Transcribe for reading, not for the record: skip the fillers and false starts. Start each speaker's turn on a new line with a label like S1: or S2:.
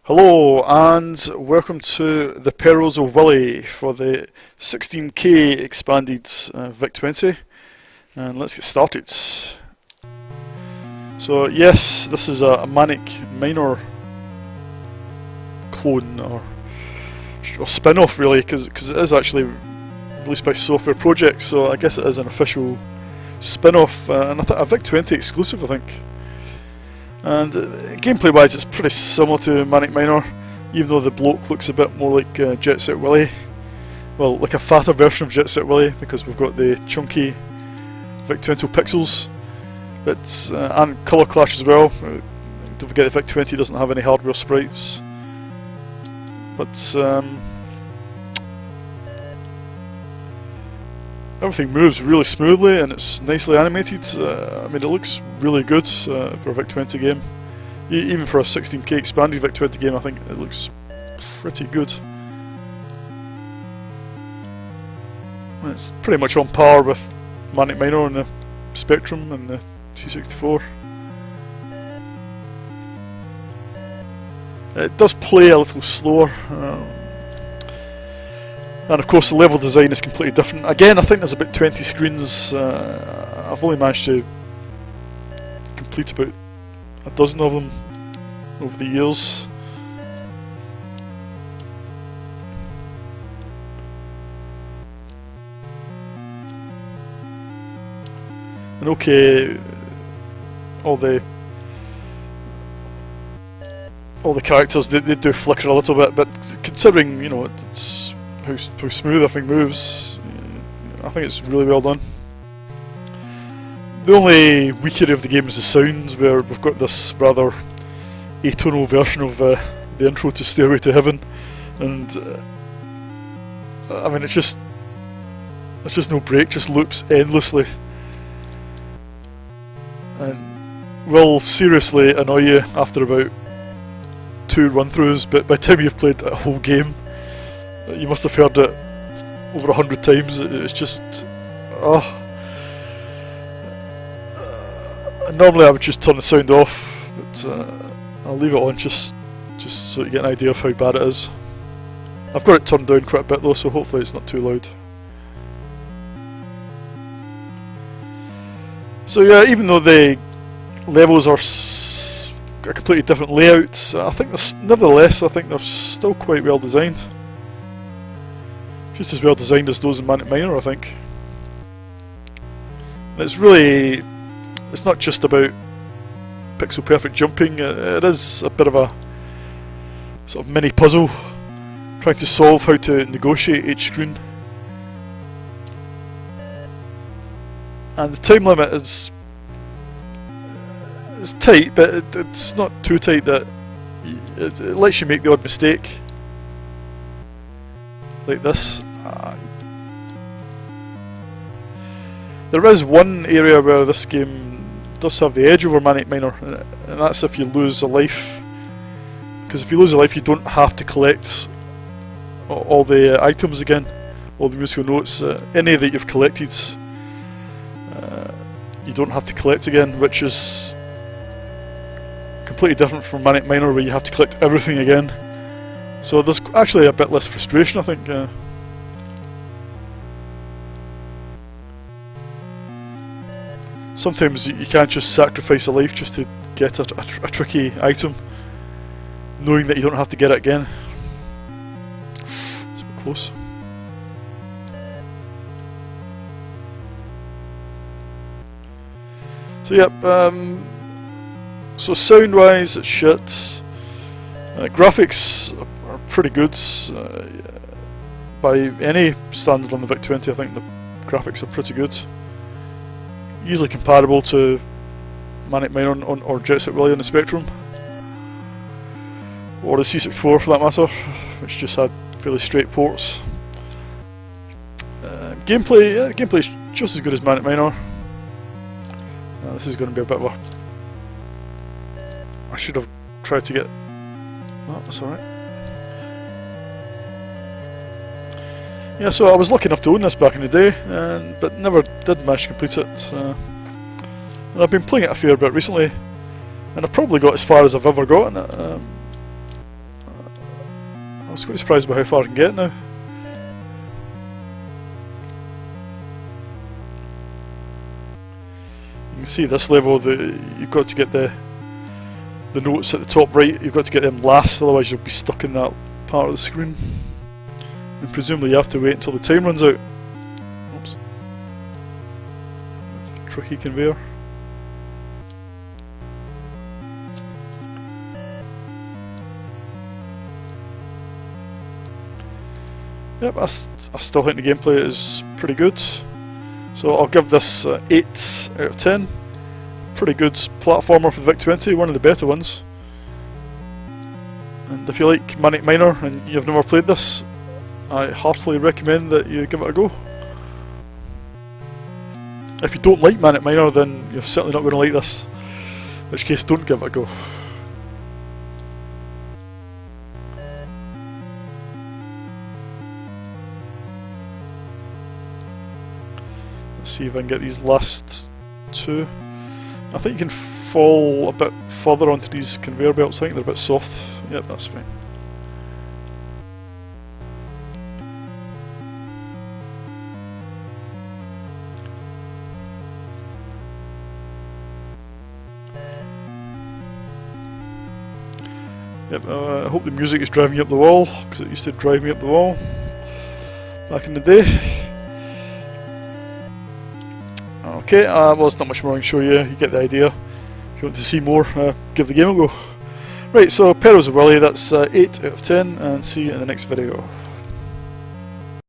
S1: Hello and welcome to the Perils of Willy for the 16k expanded VIC-20, and let's get started. So yes, this is a Manic Miner clone or spin-off really, because it is actually released by Software Projects, so I guess it is an official spin-off, and a VIC-20 exclusive I think. And gameplay wise it's pretty similar to Manic Miner, even though the bloke looks a bit more like Jet Set Willy. Well, like a fatter version of Jet Set Willy, because we've got the chunky VIC-20 pixels, but and colour clash as well. Don't forget the VIC-20 doesn't have any hardware sprites, but everything moves really smoothly and it's nicely animated. I mean, it looks really good for a VIC-20 game. Even for a 16k expanded VIC-20 game, I think it looks pretty good. And it's pretty much on par with Manic Miner on the Spectrum and the C64. It does play a little slower. And of course the level design is completely different. Again, I think there's about 20 screens. I've only managed to complete about a dozen of them over the years. And okay, all the characters they do flicker a little bit, but considering, you know, it's how smooth everything moves, I think it's really well done. The only weak area of the game is the sound, where we've got this rather atonal version of the intro to Stairway to Heaven, and I mean it's just no break, just loops endlessly, and will seriously annoy you after about 2 run-throughs, but by the time you've played a whole game, you must have heard it over 100 times. It's just, normally I would just turn the sound off, but I'll leave it on just so you get an idea of how bad it is. I've got it turned down quite a bit though, so hopefully it's not too loud. So yeah, even though the levels are a completely different layout, I think nevertheless I think they're still quite well designed. Just as well designed as those in Manic Miner, I think. And it's not just about pixel perfect jumping, it is a bit of a sort of mini puzzle, trying to solve how to negotiate each screen. And the time limit is tight, but it's not too tight that it lets you make the odd mistake. Like this. There is one area where this game does have the edge over Manic Miner, and that's if you lose a life. Because if you lose a life, you don't have to collect all the items again, all the musical notes. Any that you've collected, you don't have to collect again, which is completely different from Manic Miner, where you have to collect everything again. So there's actually a bit less frustration, I think. Sometimes you can't just sacrifice a life just to get a tricky item, knowing that you don't have to get it again. It's a bit close. So yep, so sound wise it's shit. Graphics are pretty good. By any standard on the VIC-20, I think the graphics are pretty good. Easily comparable to Manic Miner or Jet Set Willy on the Spectrum, or the C64 for that matter, which just had fairly straight ports. Gameplay is just as good as Manic Miner. This is going to be a bit of a... I should have tried to get... Oh, that's alright. Yeah, so I was lucky enough to own this back in the day, but never did manage to complete it. And I've been playing it a fair bit recently, and I've probably got as far as I've ever gotten it. was quite surprised by how far I can get now. You can see this level that you've got to get the notes at the top right, you've got to get them last, otherwise you'll be stuck in that part of the screen. And presumably you have to wait until the time runs out. Oops. Tricky conveyor. Yep, I still think the gameplay is pretty good. So I'll give this 8 out of 10. Pretty good platformer for the VIC-20, one of the better ones. And if you like Manic Miner and you've never played this, I heartily recommend that you give it a go. If you don't like Manic Miner, then you're certainly not going to like this, in which case don't give it a go. Let's see if I can get these last two. I think you can fall a bit further onto these conveyor belts. I think they're a bit soft. Yep, that's fine. Yep, I hope the music is driving you up the wall, because it used to drive me up the wall back in the day. Okay, well, there's not much more I can show you, you get the idea. If you want to see more, give the game a go. Right, so Perils of Willy, that's 8 out of 10, and see you in the next video.